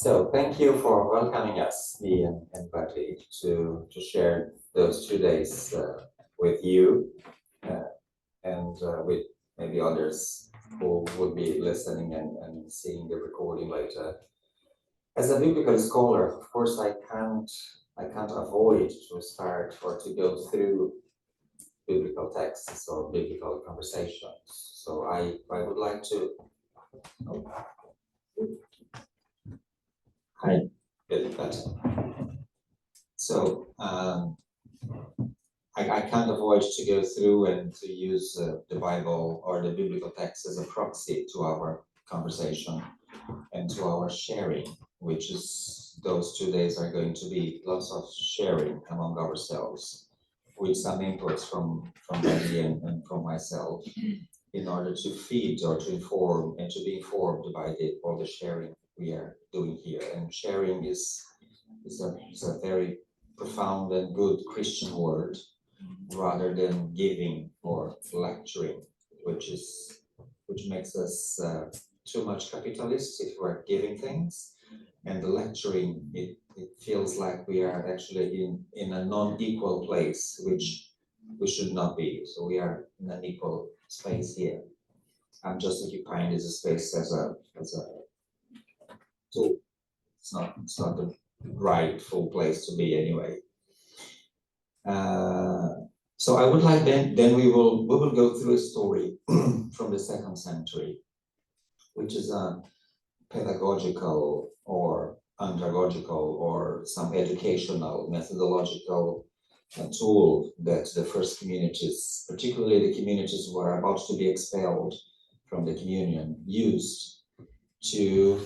So thank you for welcoming us, me and Buddy, to share those 2 days with you and with maybe others who would be listening and seeing the recording later. As a biblical scholar, of course, I can't avoid to start or to go through biblical texts or biblical conversations. So I would like to. Hi, get better. So I can't avoid to go through and to use the Bible or the biblical text as a proxy to our conversation and to our sharing, which is those 2 days are going to be lots of sharing among ourselves with some inputs from Betty and from myself in order to feed or to inform and to be informed by all the sharing we are doing here. And sharing is a very profound and good Christian word, rather than giving or lecturing, which makes us too much capitalist if we're giving things, and the lecturing, it feels like we are actually in a non-equal place, which we should not be. So we are in an equal space here. I'm just occupying this space as a tool. It's not the rightful place to be anyway. So I would like then we will go through a story from the 2nd century, which is a pedagogical or andragogical or some educational methodological tool that the first communities, particularly the communities who are about to be expelled from the communion, used to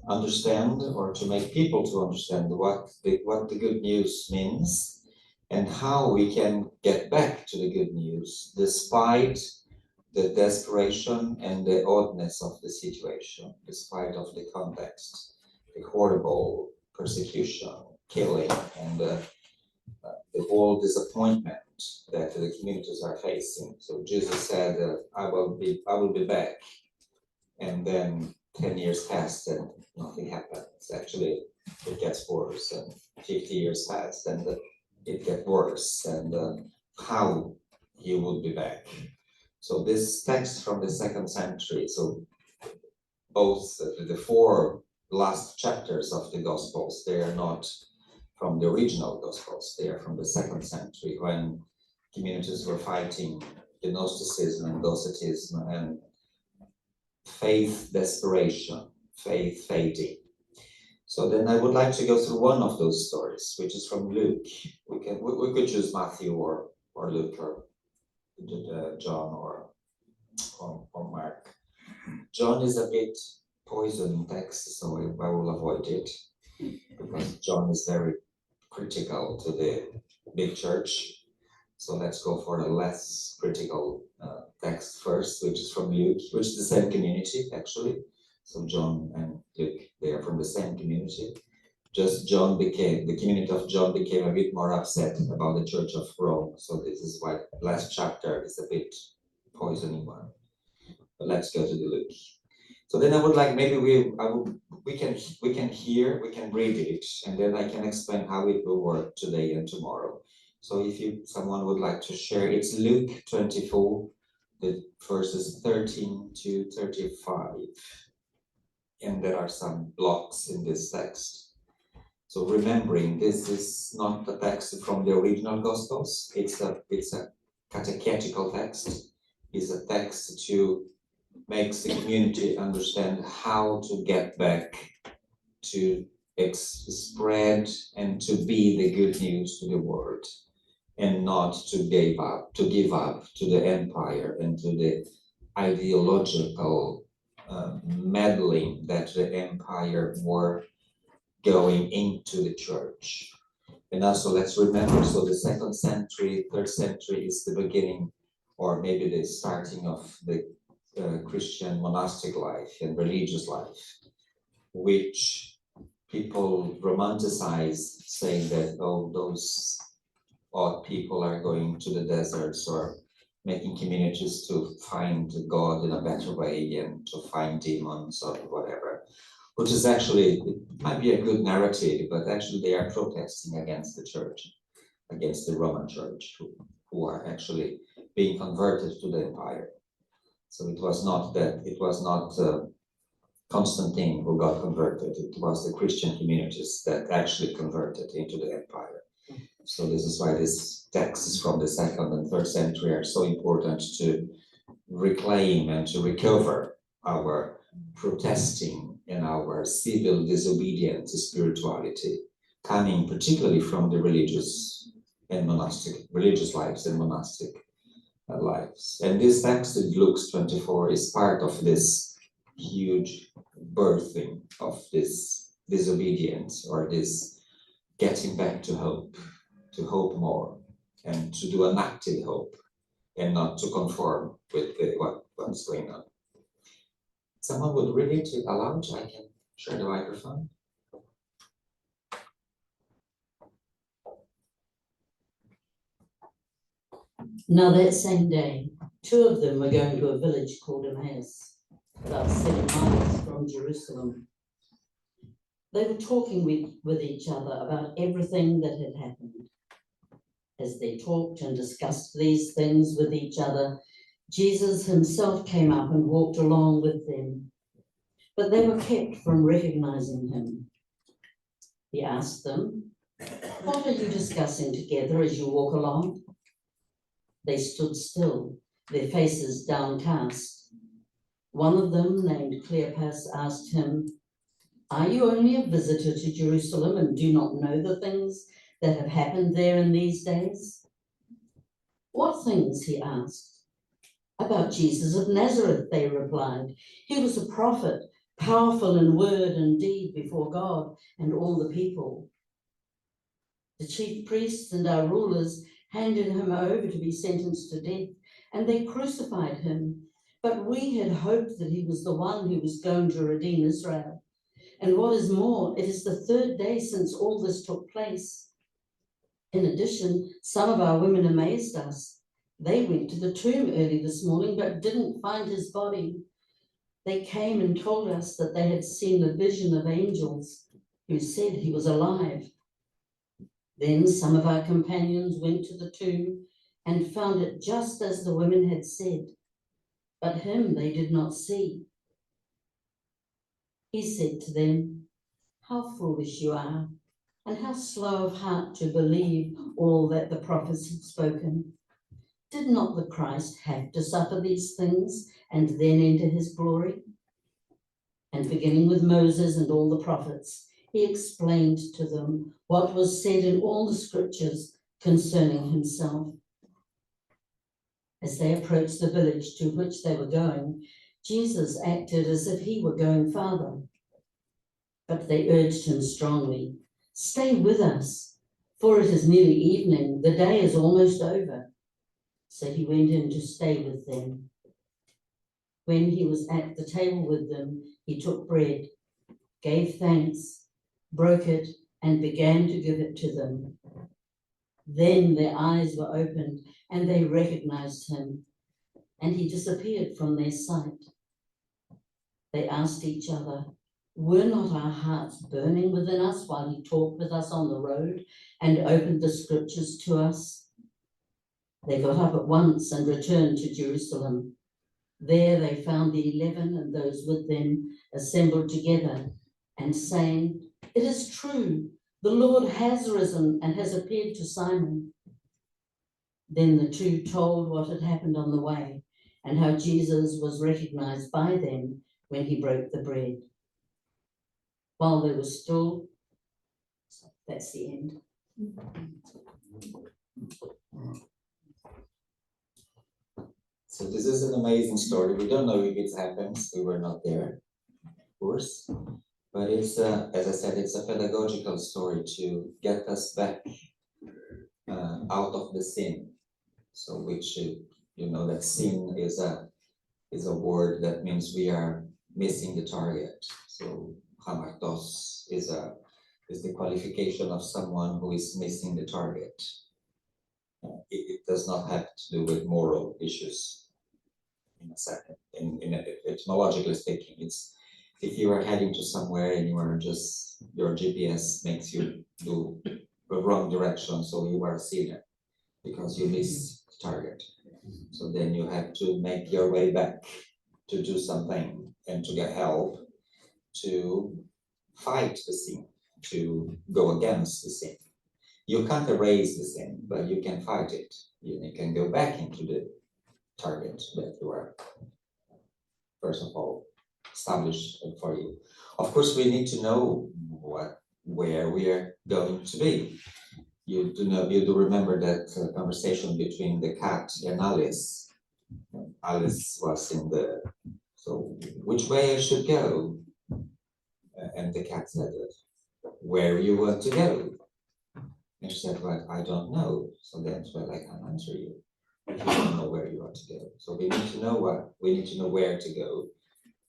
understand or to make people to understand what the good news means and how we can get back to the good news despite the desperation and the oddness of the situation, despite of the context, the horrible persecution, killing, and the whole disappointment that the communities are facing. So Jesus said, I will be back, and then 10 years passed and nothing happened. Actually, it gets worse, and 50 years passed and it gets worse, and how he would be back. So this text from the 2nd century, so both the 4 last chapters of the Gospels, they are not from the original Gospels, they are from the 2nd century, when communities were fighting Gnosticism and Docetism and faith desperation, faith fading. So then I would like to go through one of those stories, which is from Luke. We could choose Matthew or Luke or John or Mark. John is a bit poison text, so I will avoid it, because John is very critical to the big church. So let's go for a less critical text first, which is from Luke, which is the same community actually. So John and Luke, they are from the same community. Just the community of John became a bit more upset about the Church of Rome. So this is why last chapter is a bit poisoning one. But let's go to the Luke. So then I would like, maybe we can read it, and then I can explain how it will work today and tomorrow. So if someone would like to share, it's Luke 24, the verses 13 to 35. And there are some blocks in this text. So remembering, this is not a text from the original Gospels. It's a catechetical text. It's a text to make the community understand how to get back to spread and to be the good news to the world, and not to give up to the empire and to the ideological meddling that the empire were going into the church. And also let's remember, so the 2nd century, 3rd century is the beginning, or maybe the starting of the Christian monastic life and religious life, which people romanticize, saying that, oh, those odd people are going to the deserts or making communities to find God in a better way and to find demons or whatever. which is actually, it might be a good narrative, but actually they are protesting against the church, against the Roman Church, who are actually being converted to the empire. So it was not Constantine who got converted, it was the Christian communities that actually converted into the empire. So this is why these texts from the 2nd and 3rd century are so important to reclaim and to recover our protesting and our civil disobedience spirituality, coming particularly from the religious lives and monastic lives. And this text in Luke 24 is part of this huge birthing of this disobedience, or this getting back to hope more, and to do an active hope, and not to conform with what's going on. Someone would read it aloud? I can share the microphone. Now that same day, 2 of them were going to a village called Emmaus, about 7 miles from Jerusalem. They were talking with each other about everything that had happened. As they talked and discussed these things with each other, Jesus himself came up and walked along with them, but they were kept from recognizing him. He asked them, "What are you discussing together as you walk along?" They stood still, their faces downcast. One of them, named Cleopas, asked him, "Are you only a visitor to Jerusalem and do not know the things that have happened there in these days?" "What things?" he asked. "About Jesus of Nazareth," they replied. "He was a prophet, powerful in word and deed before God and all the people. The chief priests and our rulers handed him over to be sentenced to death, and they crucified him. But we had hoped that he was the one who was going to redeem Israel. And what is more, it is the 3rd day since all this took place. In addition, some of our women amazed us. They went to the tomb early this morning, but didn't find his body. They came and told us that they had seen a vision of angels who said he was alive. Then some of our companions went to the tomb and found it just as the women had said, but him they did not see." He said to them, "How foolish you are, and how slow of heart to believe all that the prophets have spoken. Did not the Christ have to suffer these things and then enter his glory?" And beginning with Moses and all the prophets, he explained to them what was said in all the scriptures concerning himself. As they approached the village to which they were going, Jesus acted as if he were going farther. But they urged him strongly, "Stay with us, for it is nearly evening, the day is almost over." So he went in to stay with them. When he was at the table with them, he took bread, gave thanks, broke it, and began to give it to them. Then their eyes were opened and they recognized him, and he disappeared from their sight. They asked each other, "Were not our hearts burning within us while he talked with us on the road and opened the scriptures to us?" They got up at once and returned to Jerusalem. There they found the 11 and those with them assembled together and saying, "It is true, the Lord has risen and has appeared to Simon." Then the 2 told what had happened on the way and how Jesus was recognized by them when he broke the bread. While they were still, that's the end. So this is an amazing story. We don't know if it happens. We were not there, of course. But it's, as I said, it's a pedagogical story to get us back out of the sin. So which, you know, that sin is a word that means we are missing the target. So hamartos is the qualification of someone who is missing the target. It does not have to do with moral issues. In etymologically speaking, if you are heading to somewhere and you are just, your GPS makes you do the wrong direction, so you are a sinner because you miss the target. So then you have to make your way back to do something and to get help to fight the sin, to go against the sin. You can't erase the sin, but you can fight it. You can go back into the target that you are, first of all, established for you. Of course, we need to know where we are going to be. You do remember that conversation between the cat and Alice. Alice was in the, so which way I should go? And the cat said, where you want to go? And she said, well, I don't know. So that's why I can't answer you if you don't know where you want to go. So we need to know where to go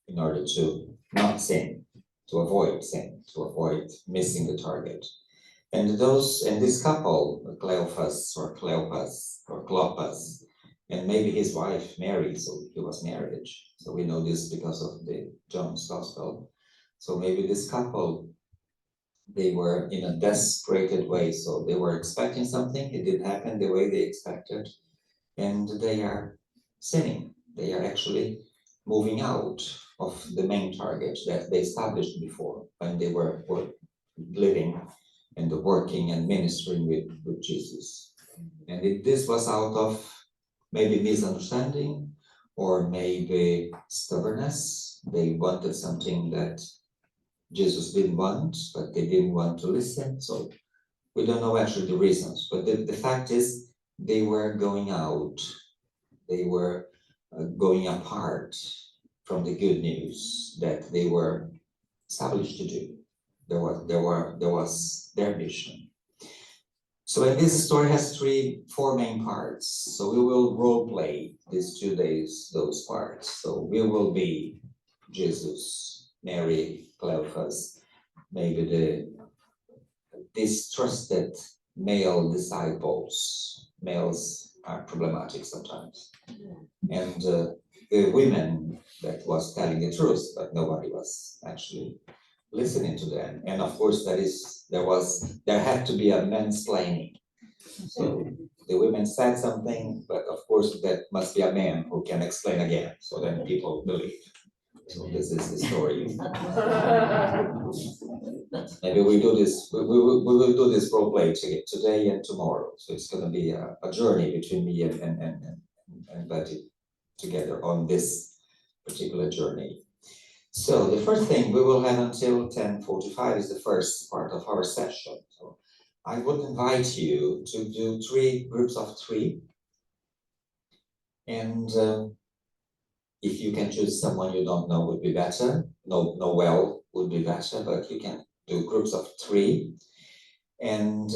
in order to not sin, to avoid sin, to avoid missing the target. And this couple, Cleopas, and maybe his wife Mary, so he was married. So we know this because of the John's Gospel. So maybe this couple, they were in a desperate way. So they were expecting something, it didn't happen the way they expected, and they are sinning. They are actually moving out of the main target that they established before when they were living and working and ministering with Jesus. And this was out of maybe misunderstanding or maybe stubbornness. They wanted something that Jesus didn't want, but they didn't want to listen. So we don't know actually the reasons, but the fact is they were going out. They were going apart from the good news that they were established to do. There was their mission. So and this story has four main parts. So we will role play these 2 days, those parts. So we will be Jesus, Mary, Cleophas, maybe the distrusted male disciples. Males are problematic sometimes. And the women that was telling the truth, but nobody was actually listening to them. And of course, there had to be a mansplaining. So the women said something, but of course that must be a man who can explain again. So then people believe. So this is the story. Maybe we do this. We will do this role play today and tomorrow. So it's going to be a journey between me and Betty together on this particular journey. So the first thing we will have until 10:45 is the first part of our session. So I would invite you to do 3 groups of 3. And if you can choose someone you don't know would be better. Know well would be better, but you can do groups of 3 and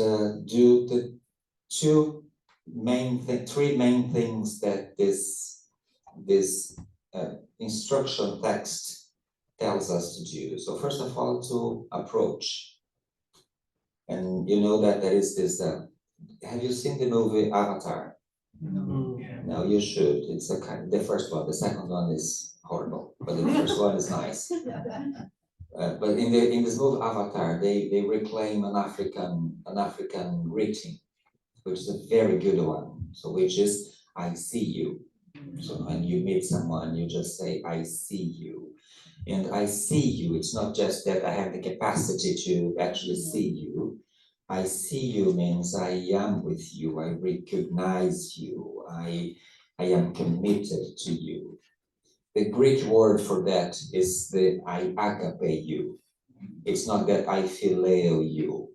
do the 3 main things that this instruction text tells us to do. So first of all, to approach. And you know that there is this, have you seen the movie Avatar? No. No, you should. It's the first one. The second one is horrible, but the first one is nice. But in this movie Avatar, they reclaim an African greeting, which is a very good one. So which is I see you. So when you meet someone, you just say I see you. And I see you, it's not just that I have the capacity to actually see you. I see you means I am with you, I recognize you, I am committed to you. The Greek word for that is the I agape you. It's not that I phileo you,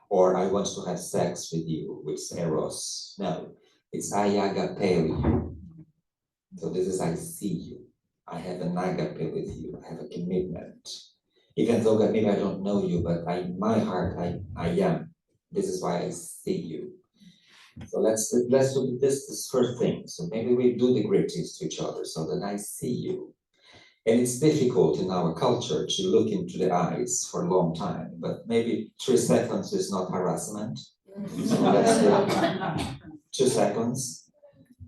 or I want to have sex with you, with eros. No, it's I agape you. So this is I see you. I have an agape with you. I have a commitment. Even though maybe I don't know you, but in my heart, I am. This is why I see you. So let's do this first thing. So maybe we do the greetings to each other so that I see you. And it's difficult in our culture to look into the eyes for a long time, but maybe 3 seconds is not harassment. So let's do 2 seconds.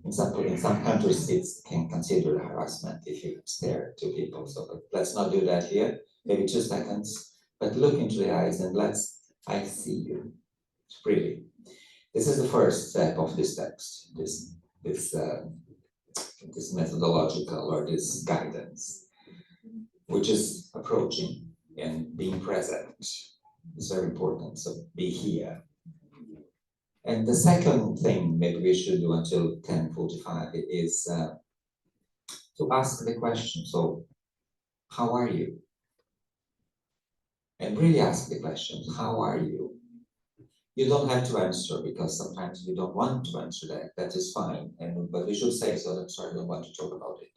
in some countries it can consider harassment if you stare to people. So let's not do that here. Maybe 2 seconds, but look into the eyes and I see you. Really, this is the first step of this text. This methodological or this guidance, which is approaching and being present. It's very important. So be here. And the second thing maybe we should do until 10:45 is to ask the question. So, how are you? And really ask the question, how are you? You don't have to answer because sometimes we don't want to answer that. That is fine. But we should say, so I'm sorry, I don't want to talk about it.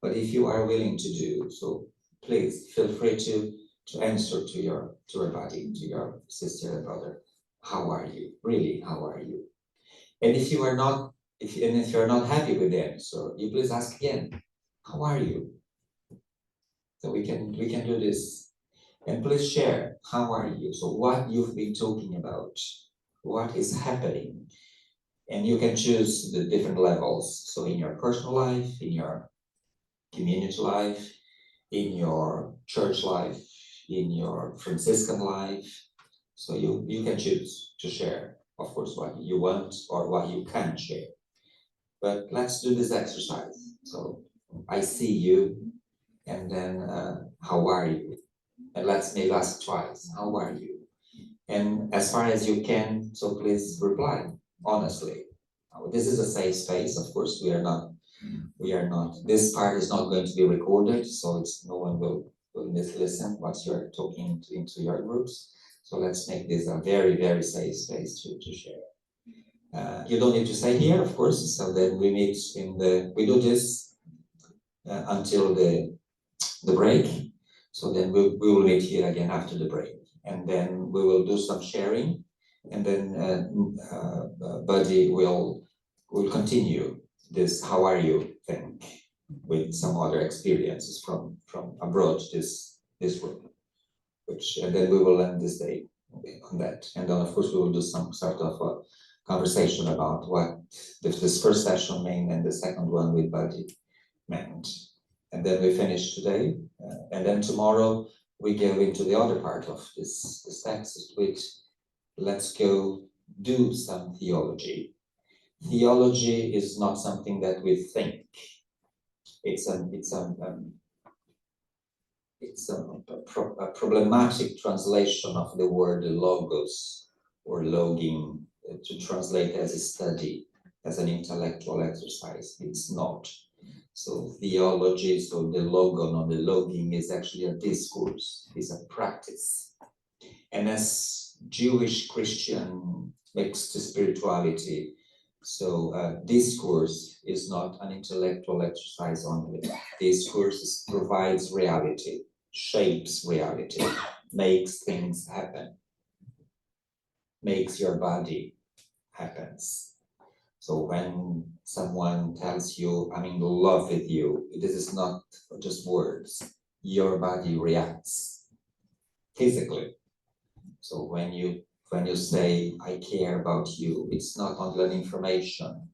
But if you are willing to do so, please feel free to answer to your body, to your sister and brother. How are you? Really, how are you? And if you are not, if you're not happy with the answer, you please ask again. How are you? So we can do this. And please share, how are you? So what you've been talking about, what is happening? And you can choose the different levels. So in your personal life, in your community life, in your church life, in your Franciscan life. So you can choose to share, of course, what you want or what you can share. But let's do this exercise. So I see you, and then how are you? And let's maybe ask twice, how are you? And as far as you can, so please reply honestly. This is a safe space. Of course, we are not, this part is not going to be recorded, so it's no one will listen once you're talking into your groups. So let's make this a very, very safe space to share. You don't need to stay here, of course, so then we meet we do this until the break. So then we will meet here again after the break, and then we will do some sharing, and then Buddy will continue this how are you thing with some other experiences from abroad this room, and then we will end this day on that, and then of course we will do some sort of a conversation about what this first session meant and the second one with Buddy meant. And then we finish today, and then tomorrow we go into the other part of this text, which let's go do some theology. Theology is not something that we think. It's a problematic translation of the word logos or login to translate as a study, as an intellectual exercise. It's not. So theology, so the logon or the login is actually a discourse, is a practice. And as Jewish Christian mixed spirituality, so discourse is not an intellectual exercise only. Discourse provides reality, shapes reality, makes things happen, makes your body happens. So when someone tells you, I'm in love with you, this is not just words. Your body reacts physically. So when you say, I care about you, it's not only an information.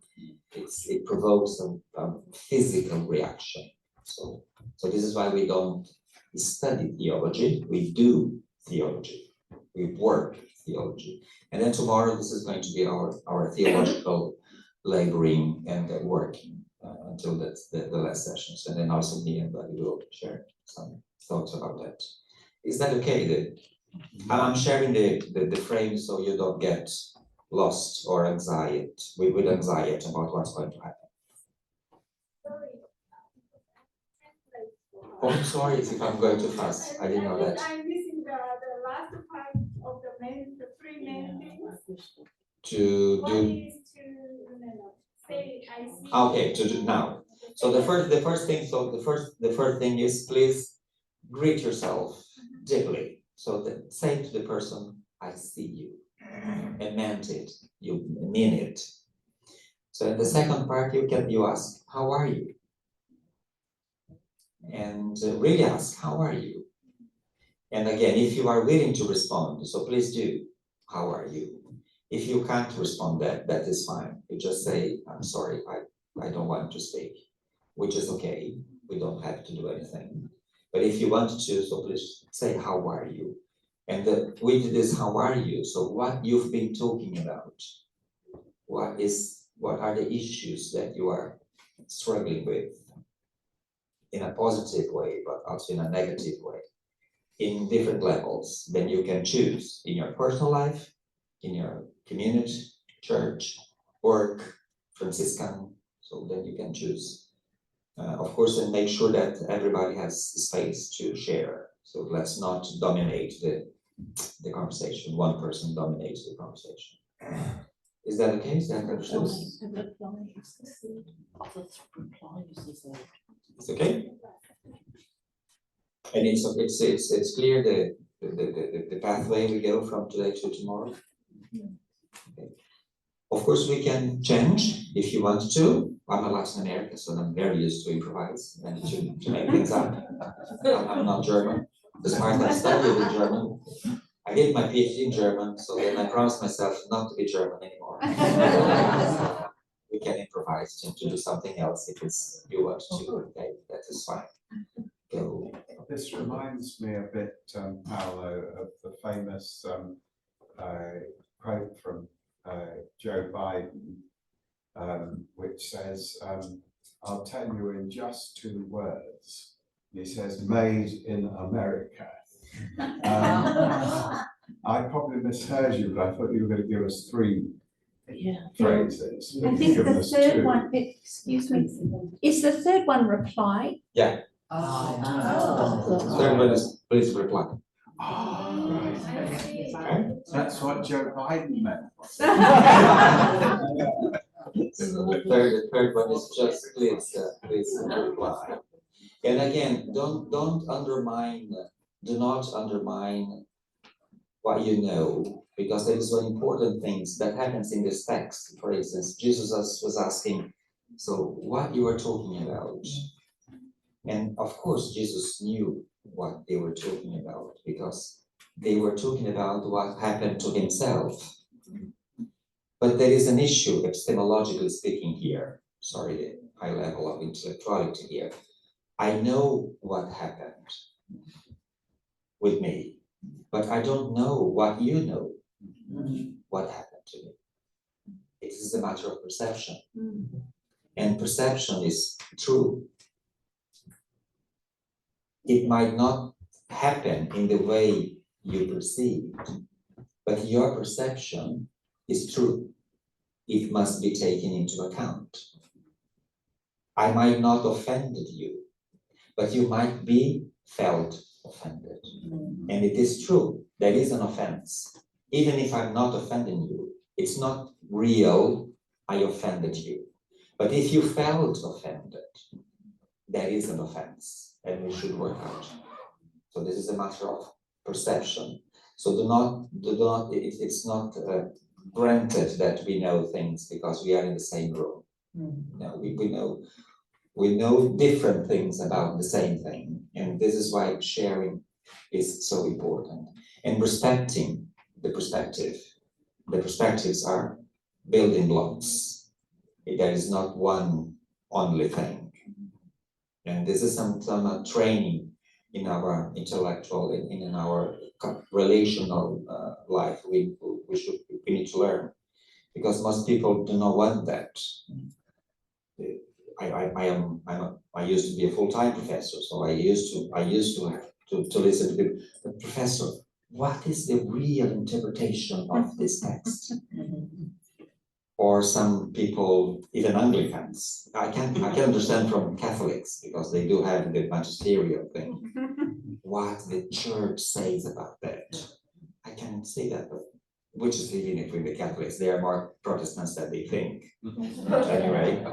It provokes a physical reaction. So this is why we don't study theology. We do theology. We work theology. And then tomorrow, this is going to be our theological laboring and working until that's the last sessions. And then also me and Buddy will share some thoughts about that. Is that okay? I'm sharing the frame so you don't get lost or anxiety with anxiety about what's going to happen. Oh, I'm sorry if I'm going too fast. I didn't know that. I'm missing the last part of the three main things. To One do. is to say I see. Okay, to do now. So the first thing is please greet yourself deeply. So say to the person, I see you, and meant it. You mean it. So in the second part, you ask, how are you? And really ask, how are you? And again, if you are willing to respond, so please do, how are you? If you can't respond that is fine. You just say, I'm sorry, I don't want to speak, which is okay. We don't have to do anything. But if you want to, so please say, how are you? And with this, how are you? So what you've been talking about, what are the issues that you are struggling with in a positive way, but also in a negative way, in different levels. Then you can choose in your personal life, in your community, church, work, Franciscan. So then you can choose, of course, and make sure that everybody has space to share. So let's not dominate the conversation. One person dominates the conversation. Is that okay? Is that understood? It's okay. And it's clear the pathway we go from today to tomorrow. Okay. Of course, we can change if you want to. I'm a Latin American, so I'm very used to improvise and to make things up. I'm not German, despite I studied in German. I did my PhD in German, so then I promised myself not to be German anymore. We can improvise to do something else if you want to. Okay, that is fine. Go. This reminds me a bit, Paolo, of the famous quote from Joe Biden, which says, I'll tell you in just 2 words. He says, made in America. I probably misheard you, but I thought you were going to give us 3 phrases. I think the third one, excuse me, is the third one reply? Yeah. Third one is please reply. Okay. That's what Joe Biden meant. The third one is just please reply. And again, don't undermine, do not undermine what you know, because there is one important things that happens in this text. For instance, Jesus was asking, so what you are talking about? And of course, Jesus knew what they were talking about, because they were talking about what happened to himself. But there is an issue, epistemologically speaking here, sorry, the high level of intellectuality here. I know what happened with me, but I don't know what you know, what happened to me. It is a matter of perception. And perception is true. It might not happen in the way you perceived, but your perception is true. It must be taken into account. I might not offended you, but you might be felt offended. And it is true, there is an offense. Even if I'm not offending you, it's not real, I offended you. But if you felt offended, there is an offense, and we should work out. So this is a matter of perception. So it's not granted that we know things because we are in the same room. No, we know different things about the same thing, and this is why sharing is so important. And respecting the perspective. The perspectives are building blocks. There is not one only thing. And this is some training in our intellectual, in our relational life. We need to learn, because most people do not want that. I used to be a full-time professor, so I used to listen to the professor. What is the real interpretation of this text? Or some people, even Anglicans, I can understand from Catholics, because they do have the magisterial thing, what the church says about that. I can say that, but which is even if with the Catholics, they are more Protestants than they think. But anyway,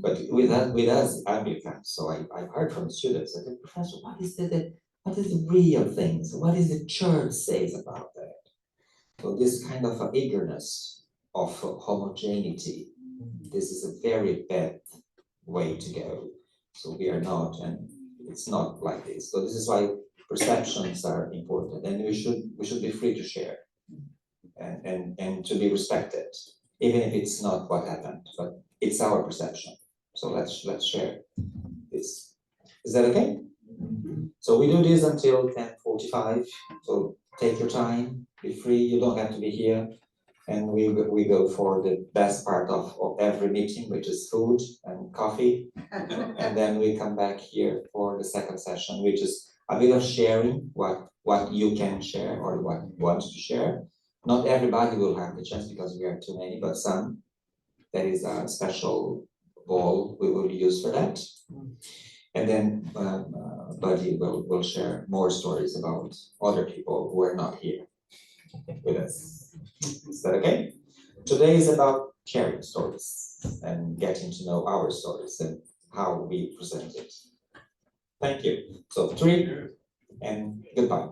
but with us Anglicans, so I've heard from students that, Professor, what is the real things? What is the church says about that? So this kind of eagerness of homogeneity, this is a very bad way to go. So we are not, and it's not like this. So this is why perceptions are important, and we should be free to share and to be respected, even if it's not what happened. But it's our perception. So let's share this. Is that okay? So we do this until 10:45. So take your time, be free. You don't have to be here. And we go for the best part of every meeting, which is food and coffee. And then we come back here for the second session, which is a bit of sharing what you can share or what you want to share. Not everybody will have the chance because we are too many, but some. There is a special ball we will use for that. And then Buddy will share more stories about other people who are not here with us. Is that okay? Today is about sharing stories and getting to know our stories and how we present it. Thank you. So 3 and goodbye.